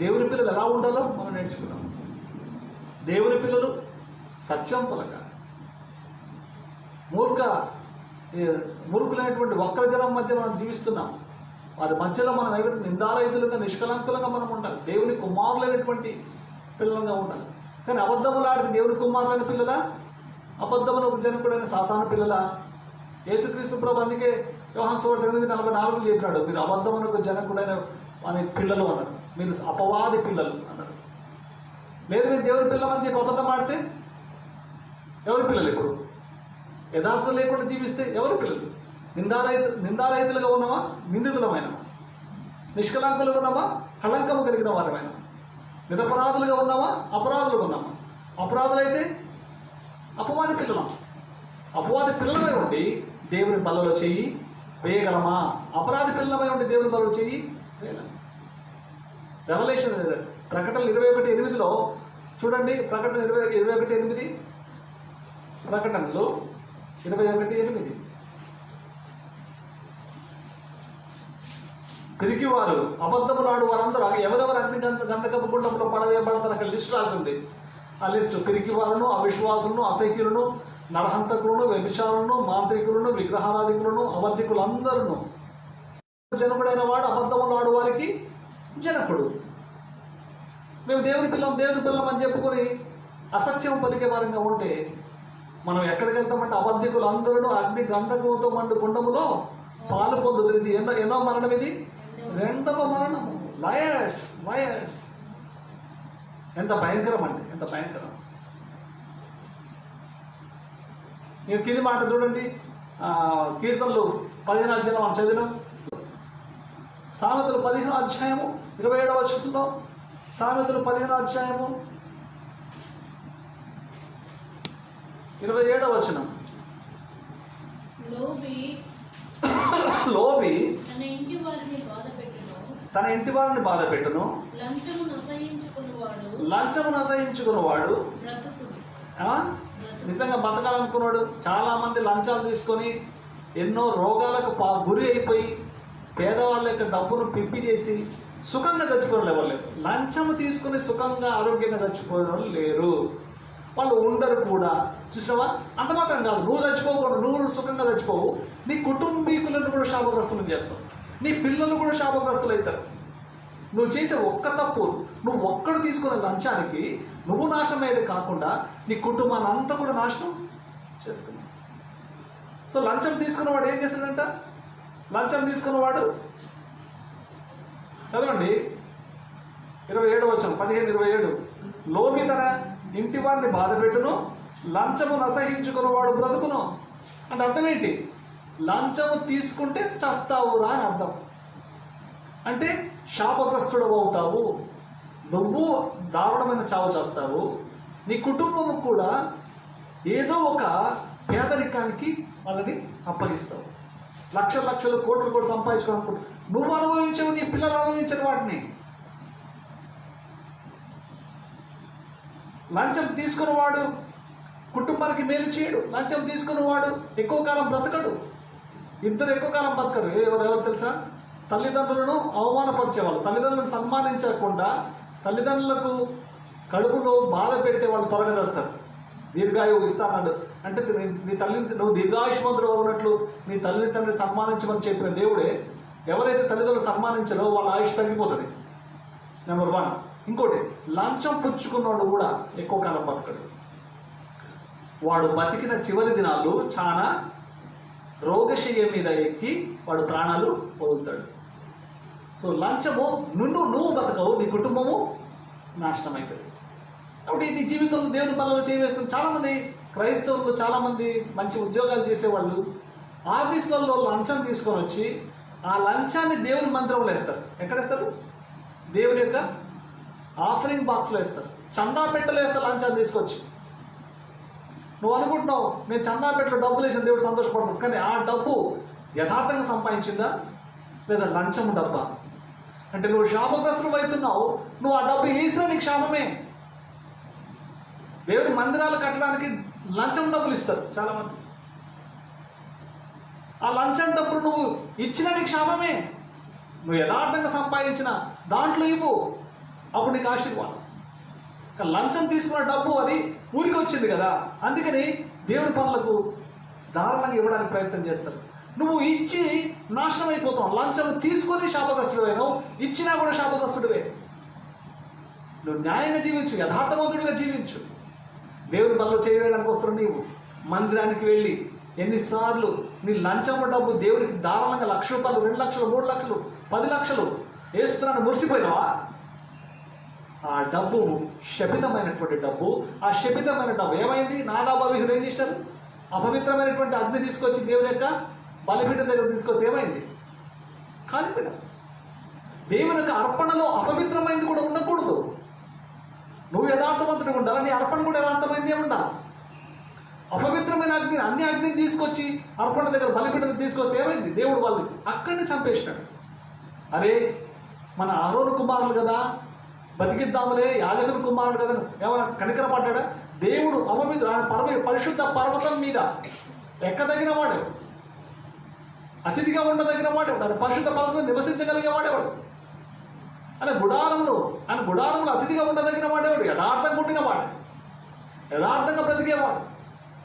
దేవుని పిల్లలు ఎలా ఉండాలో మనం నేర్చుకున్నాం. దేవుని పిల్లలు సత్యం పలకాలి. మూర్ఖులైనటువంటి వక్రజనం మధ్య మనం జీవిస్తున్నాం. వారి మధ్యలో మనం ఎవరి నిందారహితులుగా నిష్కలంకులుగా మనం ఉండాలి. దేవుని కుమారులైనటువంటి పిల్లలుగా ఉండాలి. కానీ అబద్ధములాడిన దేవుని కుమారులైన పిల్లల, అబద్ధములకు జనకుడైన సాతాను పిల్లల. యేసుక్రీస్తు ప్రభు అందుకే యోహాను సువార్త 8:44 చెప్పినాడు, మీరు అబద్ధమునకు జనకుడైన వారి పిల్లలు అన్నారు. మీరు అపవాది పిల్లలు అన్నారు. లేదు మీరు దేవుని పిల్లమని చెప్పి అబద్ధం ఆడితే ఎవరి పిల్లలు? ఇప్పుడు యథార్థం లేకుండా జీవిస్తే ఎవరి పిల్లలు? నిందారహితులుగా ఉన్నామా? నిందితులమైనమా? నిష్కలంకులుగా ఉన్నామా? కళంకము కలిగిన వారమైనా? నిరపరాధులుగా ఉన్నామా? అపరాధులుగా ఉన్నామా? అపరాధులైతే అపవాది పిల్లలం. అపవాది పిల్లలమై ఉండి దేవుని బలలో చెయ్యి వేయగలమా? అపరాధి పిల్లలమై ఉండి దేవుని బలలో చెయ్యి వేయగలం. రెవల్యూషన్ ప్రకటన 21:8 చూడండి. ప్రకటన 21:8 ప్రకటనలో 21:8 పిరికివారు అబద్ధములాడు వారందరూ ఎవరెవరు అగ్ని గంధకపు గుండంలో పడవేయబడతారు అక్కడ లిస్టు రాసి ఉంది. ఆ లిస్టు పిరికివారును, అవిశ్వాసులను, అసహ్యులను, నరహంతకులను, వ్యభిచారులను, మాంత్రికులను, విగ్రహారాధికులను, మేము దేవుని పిల్లం అని చెప్పుకొని అసత్యం పలికే వారంగా ఉంటే మనం ఎక్కడికి వెళ్తామంటే అబద్ధికులు అందరూ అగ్ని గంధకంతో మండు కుండములో పాలు పొందుతుంది. ఇది ఎన్నో మరణం? ఇది 2వ మరణము. లయర్స్. ఎంత భయంకరం అండి, ఎంత భయంకరం. నేను కింది మాట చూడండి, కీర్తనలు 15వ అధ్యాయం మనం చదివినాం. సామెతలు 15వ అధ్యాయము 27వ వచనంలో, సామెతలు 15వ అధ్యాయము 27వ వచనం. లోబి తన ఇంటి వారిని బాధ పెట్టును, లంచమును అసహించుకున్నవాడు నిజంగా బతకాలనుకున్నాడు. చాలా మంది లంచాలు తీసుకొని ఎన్నో రోగాలకు గురి అయిపోయి పేదవాళ్ళ యొక్క డబ్బును పిప్పి చేసి సుఖంగా చచ్చిపోయిన ఎవరు లేరు. లంచము తీసుకుని సుఖంగా ఆరోగ్యంగా చచ్చిపోయిన వాళ్ళు లేరు. వాళ్ళు ఉండరు కూడా. చూసినావా? అంత మాత్రం కాదు, నువ్వు చచ్చిపోకూడదు, నువ్వు సుఖంగా చచ్చిపోవు, నీ కుటుంబీకులను కూడా శాపగ్రస్తులు చేస్తావు, నీ పిల్లలు కూడా శాపగ్రస్తులు అవుతారు. నువ్వు చేసే ఒక్క తప్పు, నువ్వు ఒక్కడు తీసుకునే లంచానికి నువ్వు నాశనం అయ్యేది కాకుండా నీ కుటుంబాన్ని అంతా కూడా నాశనం చేస్తున్నావు. సో లంచం తీసుకున్నవాడు ఏం చేస్తాడంట? లంచం తీసుకున్నవాడు, చదవండి 27వ వచనం, 15:27. లోబి తన ఇంటి వారిని బాధ పెట్టును, లంచము నసహించుకున్నవాడు బ్రతుకును. అంటే అర్థం ఏంటి? లంచము తీసుకుంటే చస్తావురా అని అర్థం. అంటే శాపగ్రస్తుడు అవుతావు, నువ్వు దారుణమైన చావు చేస్తావు, నీ కుటుంబము కూడా ఏదో ఒక పేదరికానికి వాళ్ళని అప్పగిస్తావు. లక్షలు కోట్లు కూడా సంపాదించుకోవాలనుకుంటు నువ్వు అనుభవించవు, నీ పిల్లలు అనుభవించరు వాటిని. లంచం తీసుకున్నవాడు కుటుంబానికి మేలు చేయడు, లంచం తీసుకున్నవాడు ఎక్కువ కాలం బ్రతకడు. ఇద్దరు ఎక్కువ కాలం బ్రతకరు. ఎవరు తెలుసా? తల్లిదండ్రులను అవమానపరిచేవాళ్ళు, తల్లిదండ్రులను సన్మానించకుండా తల్లిదండ్రులకు కడుపులో బాధ పెట్టే వాళ్ళు త్వరగా చేస్తారు. దీర్ఘాయువు ఇస్తానన్నాడు అంటే నీ తల్లి నువ్వు దీర్ఘాయుష్మంతుడు ఉన్నట్లు నీ తల్లిని తండ్రి సన్మానించమని చెప్పిన దేవుడే ఎవరైతే తల్లిదండ్రులు సన్మానించారో వాళ్ళ ఆయుష్ తగ్గిపోతుంది. నెంబర్ 1. ఇంకోటి, లంచం పుచ్చుకున్నాడు కూడా ఎక్కువ కాలం బతకడు. వాడు బతికిన చివరి దినాలు చాలా రోగశయ్య మీద ఎక్కి వాడు ప్రాణాలు వదులుతాడు. సో లంచము నువ్వు బతకవు, నీ కుటుంబము నాశనం అవుతుంది. కాబట్టి నీ జీవితంలో దేవుని పనులు చేయవేస్తుంది. చాలామంది క్రైస్తవులు, చాలామంది మంచి ఉద్యోగాలు చేసేవాళ్ళు ఆఫీసులలో లంచం తీసుకొని వచ్చి ఆ లంచాన్ని దేవుని మందిరంలో వేస్తారు. ఎక్కడేస్తారు? దేవుని యొక్క ఆఫరింగ్ బాక్స్లో వేస్తారు, చందా పెట్టలో వేస్తారు లంచాన్ని తీసుకొచ్చి. నువ్వు అనుకుంటున్నావు నేను చందా పెట్టలో డబ్బులు వేసిన దేవుడు సంతోషపడుతున్నావు, కానీ ఆ డబ్బు యథార్థంగా సంపాదించిందా లేదా లంచం డబ్బా? అంటే నువ్వు శాపగ్రస్తులు అవుతున్నావు, నువ్వు ఆ డబ్బు వేసినా నీకు శాపమే. దేవుని మందిరాలు కట్టడానికి లంచం డబ్బులు ఇస్తారు చాలామంది. ఆ లంచం డబ్బులు నువ్వు ఇచ్చినా నీకు శాపమే. నువ్వు యథార్థంగా సంపాదించిన దాంట్లో ఇవ్వు, అప్పుడు నీకు ఆశీర్వాదం. లంచం తీసుకున్న డబ్బు అది ఊరికి వచ్చింది కదా, అందుకని దేవుని పనులకు దారుణంగా ఇవ్వడానికి ప్రయత్నం చేస్తారు. నువ్వు ఇచ్చి నాశనం అయిపోతావు. లంచం తీసుకొని శాపగ్రస్తుడివేనావు, ఇచ్చినా కూడా శాపగ్రస్తుడివే. నువ్వు న్యాయంగా జీవించు, యథార్థవంతుడిగా జీవించు. దేవుని పనులు చేయడానికి వస్తున్న నీవు మందిరానికి వెళ్ళి ఎన్నిసార్లు నీ లంచం డబ్బు దేవునికి దారుణంగా 1,00,000 రూపాయలు, 2 లక్షలు, 3 లక్షలు, 10 లక్షలు వేస్తున్నాను మురిసిపోయినావా? ఆ డబ్బు శపితమైనటువంటి డబ్బు. ఆ శపితమైన డబ్బు ఏమైంది? నాదాబు అబీహులు ఏం చేశారు? అపవిత్రమైనటువంటి అగ్ని తీసుకొచ్చి దేవుని యొక్క బలిపీఠం దగ్గర తీసుకొస్తే ఏమైంది? కాలిపోయిన. దేవుని యొక్క అర్పణలో అపవిత్రమైంది కూడా ఉండకూడదు. నువ్వు యథార్థవంతుడిగా ఉండాలి, నీ అర్పణ కూడా యథార్థమైంది ఉండాలి. అపవిత్రమైన అగ్ని, అన్ని అగ్నిని తీసుకొచ్చి అర్పణ దగ్గర బలిపీఠం తీసుకొస్తే ఏమైంది? దేవుడు వాళ్ళు అక్కడిని చంపేసినాడు. అరే మన ఆరోను కుమారులు కదా, బతికిద్దాములే, యాజకుని కుమారుడు కదా, ఏమైనా కనికరపడ్డా? దేవుడు పరిశుద్ధ పర్వతం మీద ఎక్కదగిన వాడేవాడు, అతిథిగా ఉండదగిన వాడేవాడు, ఆయన పరిశుద్ధ పర్వతం నివసించగలిగే వాడేవాడు. ఆయన గుడారంలో అతిథిగా ఉండదగిన వాడేవాడు, యథార్థంగా ఉండినవాడు, యథార్థంగా బ్రతికేవాడు,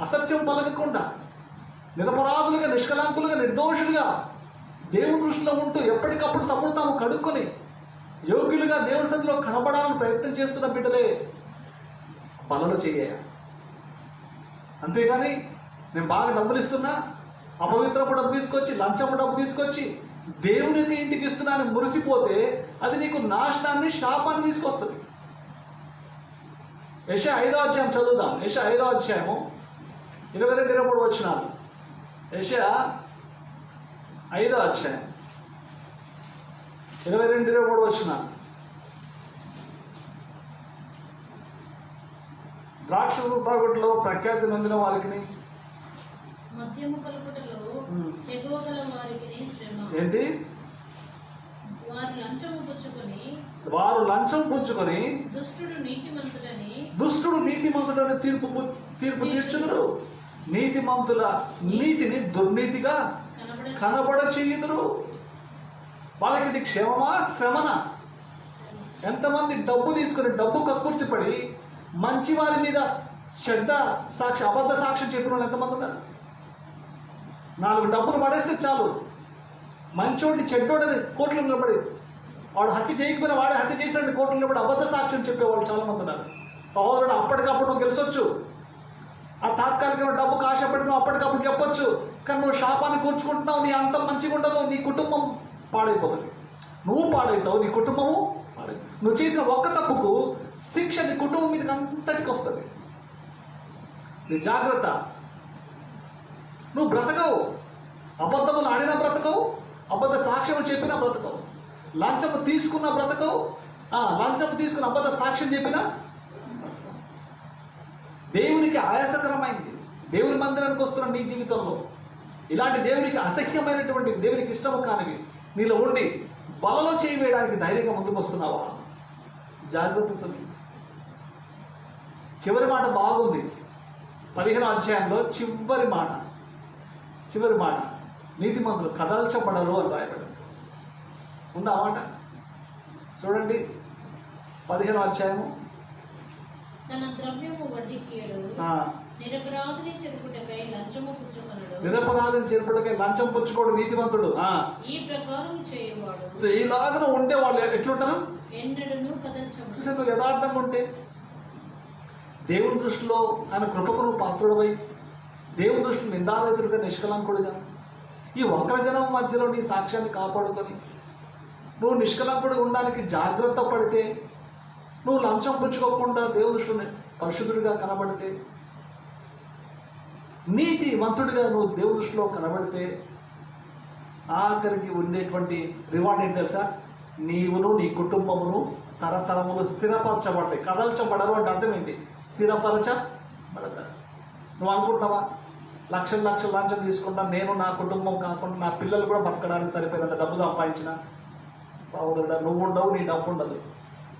అసత్యం పలకకుండా నిరపరాధులుగా, నిష్కలాంకులుగా, నిర్దోషులుగా దేవుని దృష్టిలో ఉంటూ ఎప్పటికప్పుడు తమ్ముడు తాము కడుక్కొని యోగ్యులుగా దేవుని సన్నిధిలో కనబడాలని ప్రయత్నం చేస్తున్న బిడ్డలే బలలో చేయాలి. అంతేగాని నేను బాగా డబ్బులు ఇస్తున్నా, అపవిత్రపు డబ్బు తీసుకొచ్చి, లంచము డబ్బు తీసుకొచ్చి దేవుని యొక్క ఇంటికి ఇస్తున్నానని మురిసిపోతే అది నీకు నాశనాన్ని, శాపాన్ని తీసుకొస్తుంది. యెషయా 5వ అధ్యాయం చదువుదాం. యెషయా 5వ అధ్యాయము 22-23 వచనాలు. యెషయా 5వ అధ్యాయం 22-23 వచనాలు. రాక్షసు తాగుట్లో ప్రఖ్యాతి నొందిన వారికి మద్యము కలుపుటలో తెగువ గల వారికి శ్రమ. ఏంటి? వారు లంచం పుచ్చుకొని దుష్టుడు నీతిమంతుడని తీర్పు తీర్చుదురు. నీతిమంతుల నీతిని దుర్నీతిగా కనబడ చేయుదురు. వాళ్ళకి ఇది క్షేమమా, శ్రమనా? ఎంతమంది డబ్బు తీసుకుని, డబ్బు కక్కుర్తి పడి మంచి వారి మీద చెడ్డ సాక్షి, అబద్ధ సాక్ష్యం చెప్పిన వాళ్ళు ఎంతమంది ఉన్నారు? 4 డబ్బులు పడేస్తే చాలు, మంచోడిని చెడ్డోడని కోర్టులో నిలబడి, వాడు హత్య చేయకపోయినా వాడే హత్య చేసినట్టు కోర్టులో నిలబడి అబద్ధ సాక్ష్యం చెప్పేవాళ్ళు చాలా మంది ఉన్నారు. సహోదరుడు, అప్పటికప్పుడు నువ్వు గెలిచొచ్చు, ఆ తాత్కాలికమైన డబ్బుకు ఆశపడి నువ్వు అప్పటికప్పుడు చెప్పొచ్చు, కానీ నువ్వు శాపాన్ని కూర్చుకుంటున్నావు. నీ అంతం మంచిగా ఉండదు, నీ కుటుంబం పాడైపోతుంది, నువ్వు పాడవుతావు, నీ కుటుంబము పాడై. నువ్వు చేసిన ఒక్క తప్పుకు శిక్ష నీ కుటుంబం మీదకి అంతటికి వస్తుంది. నీ జాగ్రత్త. నువ్వు బ్రతకవు, అబద్ధములు ఆడినా బ్రతకవు, అబద్ధ సాక్ష్యం చెప్పినా బ్రతకవు, లంచము తీసుకున్న బ్రతకవు, లంచము తీసుకున్న అబద్ధ సాక్ష్యం చెప్పినా. దేవునికి ఆయాసకరమైంది దేవుని మందిరానికి వస్తున్న నీ జీవితంలో ఇలాంటి దేవునికి అసహ్యమైనటువంటి, దేవునికి ఇష్టము కానివి నీలో ఉండి బలలో చేయి వేయడానికి ధైర్యంగా ముందుకు వస్తున్నావా? జాగ్రత్త సమయం. చివరి మాట బాగుంది. 15వ అధ్యాయంలో చివరి మాట, నీతిమంతులు కదల్చబడరు అని రాయబడింది. ఉందా మాట? చూడండి 15వ అధ్యాయము. తన ద్రవ్యము వడ్డీకి నిరపరాధిని చెరుపుటకై లంచం పుచ్చుకోడు నీతిమంతుడు. ఈ ప్రకారం చేయవాడు. సో ఇలాగనే ఉంటే వాళ్ళు ఎట్లుంటారు? ఎన్నడను కదల్చబడరు. చూసాను, యథార్థంగా ఉంటే దేవుని దృష్టిలో ఆయన కృపకు నువ్వు పాత్రుడవై, దేవుని దృష్టిలో నిందారహితుడిగా, నిష్కలంకుడిగా ఈ వక్రజనం మధ్యలో నీ సాక్ష్యాన్ని కాపాడుకొని నువ్వు నిష్కలంకుడిగా ఉండడానికి జాగ్రత్త పడితే, నువ్వు లంచం పుచ్చుకోకుండా దేవుని దృష్టిలో పరిశుద్ధుడిగా కనబడితే, నీతి మంతుడిగా నువ్వు దేవుని దృష్టిలో కనబడితే, ఆఖరికి ఉండేటువంటి రివార్డ్ ఏంటి తెలుసా? నీవును నీ కుటుంబమును తరతరములు స్థిరపరచబడతాయి. కదల్చబడరు అంటే అర్థం ఏంటి? స్థిరపరచబడతారు. నువ్వు అనుకుంటున్నావా లక్షల లంచం తీసుకుంటా, నేను నా కుటుంబం కాకుండా నా పిల్లలు కూడా బతకడానికి సరిపోయినంత డబ్బు సంపాదించిన? సహోదరుడా, నువ్వు ఉండవు, నీ డబ్బు ఉండదు.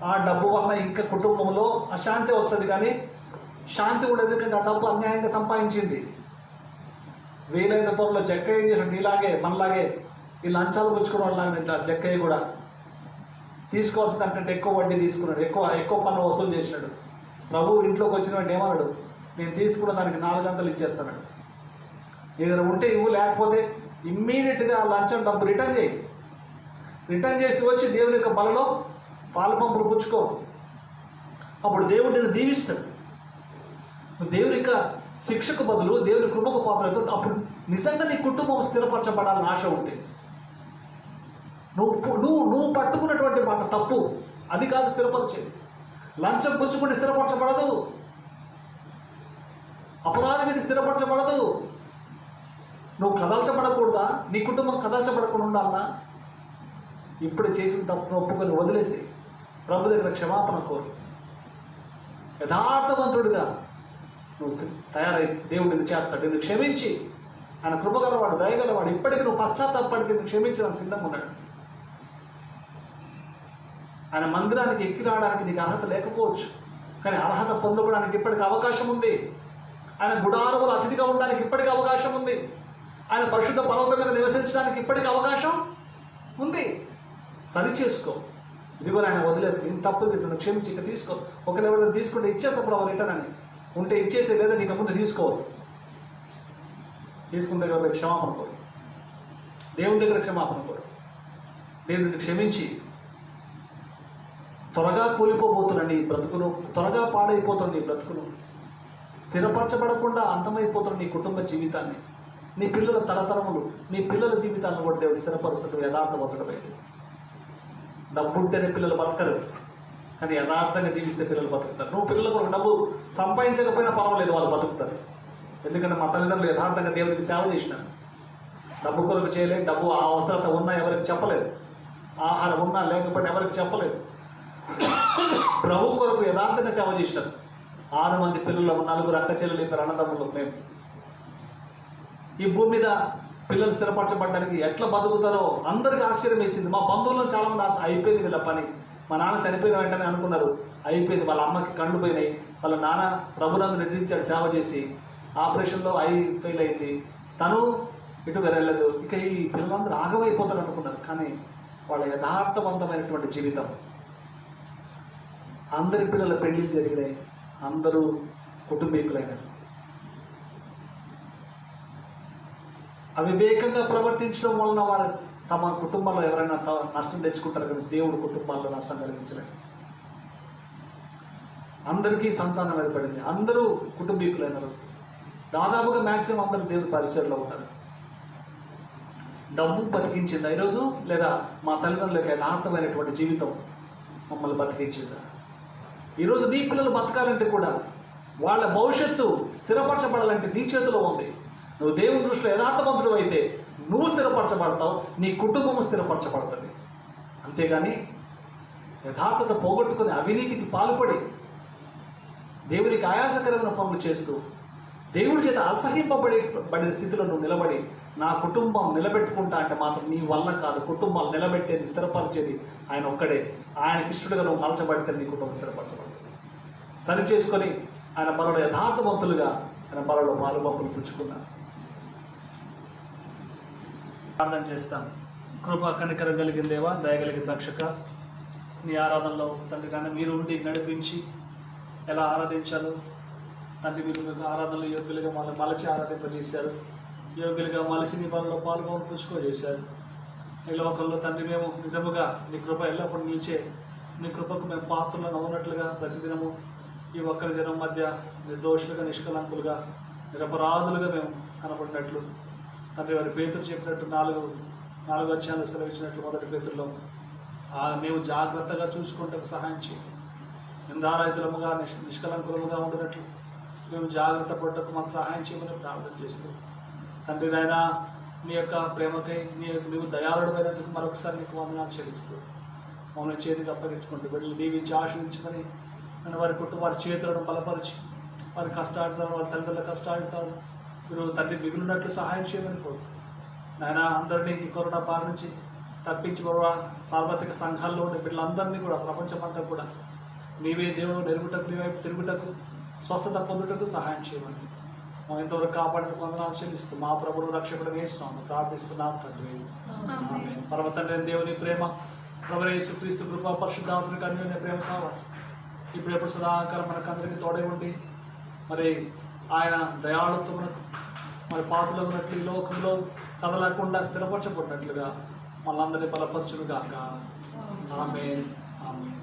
ఆ డబ్బు వల్ల ఇంకా కుటుంబంలో అశాంతి వస్తుంది, కానీ శాంతి ఉండదు. ఎందుకంటే ఆ డబ్బు అన్యాయంగా సంపాదించింది. వీలైన తోటలో జక్కయ్య ఏం చేసాడు? నీలాగే మనలాగే ఈ లంచాలు పుచ్చుకోవడం వల్ల ఇట్లా జక్కయ్య కూడా తీసుకోవాల్సిన దానికంటే ఎక్కువ వడ్డీ తీసుకున్నాడు, ఎక్కువ పన్ను వసూలు చేసినాడు. ప్రభు ఇంట్లోకి వచ్చిన వెంటనే ఏమన్నాడు? నేను తీసుకున్న దానికి 400 ఇచ్చేస్తున్నాడు. ఏదైనా ఉంటే ఇవ్వు, లేకపోతే ఇమ్మీడియట్గా ఆ లంచం డబ్బు రిటర్న్ చేసి వచ్చి దేవుని యొక్క బలలో పాలు పంపులు పుచ్చుకో. అప్పుడు దేవుడు నేను దీవిస్తాడు. దేవుని యొక్క శిక్షకు బదులు దేవుని కృపకు పాత్రతో అప్పుడు నిజంగా నీ కుటుంబం స్థిరపరచబడాలని ఆశ ఉంటే, నువ్వు పట్టుకున్నటువంటి మాట తప్పు, అది కాదు స్థిరపరిచేది. లంచం పుచ్చుకుంటే స్థిరపరచబడదు, అపరాధి మీద స్థిరపరచబడదు. నువ్వు కదల్చబడకూడదా? నీ కుటుంబం కదల్చబడకుండా ఉండాలన్నా? ఇప్పుడు చేసిన తప్పు ఒప్పుకొని వదిలేసి ప్రభు దగ్గర క్షమాపణ కోరు. యథార్థవంతుడిగా నువ్వు తయారై దేవుడిని చేస్తాడు. నిన్ను క్షమించి, ఆయన కృపగలవాడు, దయగలవాడు. ఇప్పటికి నువ్వు పశ్చాత్తాపడికి నువ్వు క్షమించడానికి సిద్ధంగా ఉన్నాడు. ఆయన మందిరానికి ఎక్కి రావడానికి నీకు అర్హత లేకపోవచ్చు, కానీ అర్హత పొందుకోవడానికి ఇప్పటికి అవకాశం ఉంది. ఆయన గుడారములు అతిథిగా ఉండడానికి ఇప్పటికీ అవకాశం ఉంది. ఆయన పరిశుద్ధ పర్వతం మీద నివసించడానికి ఇప్పటికీ అవకాశం ఉంది. సరి చేసుకో. ఇదిగో ఆయన వదిలేస్తే ఇంత తప్పులు తీసుకుని క్షమించి ఇక తీసుకో. ఒకవేళ ఎవరైనా తీసుకుంటే ఇచ్చేస్తా ప్రభు రిటర్న్ అని ఉంటే ఇచ్చేసే, లేదా నీకు ముందు తీసుకోవాలి. తీసుకున్న దగ్గర క్షమాపణ కోరు, దేవుని దగ్గర క్షమాపణ కోరు. దేవుడిని క్షమించి త్వరగా కూలిపోబోతున్న నీ బ్రతుకును, త్వరగా పాడైపోతున్న నీ బ్రతుకును, స్థిరపరచబడకుండా అంతమైపోతున్న నీ కుటుంబ జీవితాన్ని, నీ పిల్లల తరతరములు, నీ పిల్లల జీవితాలను కూడా దేవుడు స్థిరపరుస్తున్న యథార్థవంతుడమైతే. డబ్బు ఉంటేనే పిల్లలు బతకరు, కానీ యథార్థంగా జీవిస్తే పిల్లలు బతుకుతారు. నువ్వు పిల్లల కొరకు డబ్బు సంపాదించకపోయినా పర్వాలేదు, వాళ్ళు బతుకుతారు. ఎందుకంటే మా తల్లిదండ్రులు యథార్థంగా దేవుడికి సేవ చేసినారు. డబ్బు కొరకు చేయలేదు, డబ్బు ఆ అవసరత ఉన్నా ఎవరికి చెప్పలేదు, ఆహారం ఉన్నా లేకపోయినా ఎవరికి చెప్పలేదు. ప్రభు కొరకు యథార్థంగా సేవ చేసినారు. 6 మంది పిల్లలు, 4 అక్క చెల్లెలు, 2 అన్నదమ్ములు మేము. ఈ భూమి మీద పిల్లలు స్థిరపరచబడడానికి ఎట్లా బతుకుతారో అందరికీ ఆశ్చర్యం వేసింది. మా బంధువుల్లో చాలా మంది అయిపోయింది వీళ్ళ పని. మా నాన్న చనిపోయిన వెంటనే అనుకున్నారు అయిపోయింది, వాళ్ళ అమ్మకి కళ్ళు పోయినాయి, వాళ్ళ నాన్న ప్రభునందు నిద్రించాడు సేవ చేసి, ఆపరేషన్లో ఐ ఫెయిల్ అయింది, తను ఇటు వెళ్ళలేదు, ఇక ఈ పిల్లలందరూ ఆగమైపోతారు అనుకున్నారు. కానీ వాళ్ళ యథార్థవంతమైనటువంటి జీవితం, అందరి పిల్లల పెళ్లిళ్ళు జరిగినాయి, అందరూ కుటుంబీకులైనారు. అవివేకంగా ప్రవర్తించడం వలన వారు తమ కుటుంబంలో ఎవరైనా నష్టం తెచ్చుకుంటారు, కానీ దేవుడు కుటుంబాల్లో నష్టం కలిగించలేదు. అందరికీ సంతానం ఏర్పడింది, అందరూ కుటుంబీకులైనారు. దాదాపుగా మ్యాక్సిమం అందరూ దేవుడి పరిచయంలో ఉంటారు. డబ్బు బతికించిందా ఈరోజు? లేదా మా తల్లిదండ్రులకు యథార్థమైనటువంటి జీవితం మమ్మల్ని బతికించిందా? ఈరోజు నీ పిల్లలు బతకాలంటే కూడా, వాళ్ళ భవిష్యత్తు స్థిరపరచబడాలంటే నీ చేతిలో ఉంది. నువ్వు దేవుని దృష్టిలో యథార్థవంతుడు అయితే నువ్వు స్థిరపరచబడతావు, నీ కుటుంబం స్థిరపరచబడుతుంది. అంతేగాని యథార్థత పోగొట్టుకుని అవినీతికి పాల్పడి దేవునికి ఆయాసకరమైన పనులు చేస్తూ దేవుడి చేత అసహింపబడిన స్థితిలో నువ్వు నిలబడి నా కుటుంబం నిలబెట్టుకుంటా అంటే మాత్రం నీ వల్ల కాదు. కుటుంబాలు నిలబెట్టేది, స్థిరపరిచేది ఆయన ఒక్కడే. ఆయనకి ఇష్టడుగా నువ్వు మలచబడితే నీ కుటుంబం స్థిరపరచబడుతుంది. సరి చేసుకొని ఆయన బలలో యథార్థవంతులుగా ఆయన బలలో పాలుబంపులు పుచ్చుకున్నారు. ప్రార్థన చేస్తాను. కృప కనికరం కలిగిన దేవా, దయగలిగిన రక్షక, నీ ఆరాధనలో తండ్రి కానీ మీరు ఉండి నడిపించి ఎలా ఆరాధించాలో తండ్రి మీరు ఆరాధనలో యోగ్యులుగా మలచి ఆరాధింపజేశారు. యోగ్యులుగా మలచి నీ పనుల్లో పాల్గొని పుచ్చుకోజేశారు. ఈ లోకంలో తండ్రి మేము నిజముగా నీ కృప ఎల్లప్పుడూ నిలిచే నీ కృపకు మేము పాత్రలను ఉన్నట్లుగా ప్రతిదినము ఈ ఒక్కరి జనం మధ్య నిర్దోషులుగా, నిష్కలంకులుగా, నిరపరాధులుగా మేము కనపడినట్లు తండ్రి వారి పేతురు చెప్పినట్టు 4 అధ్యాయాలు సెలవిచ్చినట్లు మొదటి పేతురులో మేము జాగ్రత్తగా చూసుకుంటూ సహాయం చేయండి. నిందారహితులముగా, నిష్కలంకులముగా ఉండినట్లు మేము జాగ్రత్త పడ్డకు మాకు సహాయం చేయమని ప్రార్థన చేస్తూ తండ్రి నాయన నీ యొక్క ప్రేమకై నీవు దయాళుడైనందుకు మరొకసారి నీకు వందనాలు చెల్లిస్తూ మమ్మల్ని చేతికి అప్పగించుకుంటూ బిడ్డలు దీవించి ఆశ్రయించుకొని నేను వారి వారి చేతులను బలపరిచి వారి కష్టాడుతారు, వారి తల్లిదండ్రుల కష్టాడుతారు మీరు తండ్రి మిగిలినట్లు సహాయం చేయమని కోరుతూ నాయన అందరినీ ఈ కరోనా బారి నుంచి తప్పించి సార్వత్రిక సంఘాల్లో ఉండే బిడ్డలందరినీ కూడా ప్రపంచమంతా కూడా నీవే దేవుడు నెరుగుటకు, నీ వైపు తిరుగుటకు, స్వస్థత పొందుటకు సహాయం చేయమని మనం ఇంతవరకు కాపాడిన వందనాలు చెల్లిస్తూ మా ప్రభువు రక్షకుడు వేస్తున్నాము ప్రార్థిస్తున్నాం తండ్రి. పరమ తండ్రి దేవుని ప్రేమ, ప్రభువైన యేసుక్రీస్తు కృప, పరిశుద్ధాత్మ అన్యోన్య ప్రేమ సహవాసం ఇప్పుడు సదాకాలం మనకు అందరికీ తోడై ఉండి మరి ఆయన దయాళుత్వమునకు మరి పాతలో ఉన్నట్లు ఈ లోకంలో కదలకుండా స్థిరపరచబడినట్లుగా మనందరినీ బలపరచునుగాక. ఆమేన్, ఆమేన్.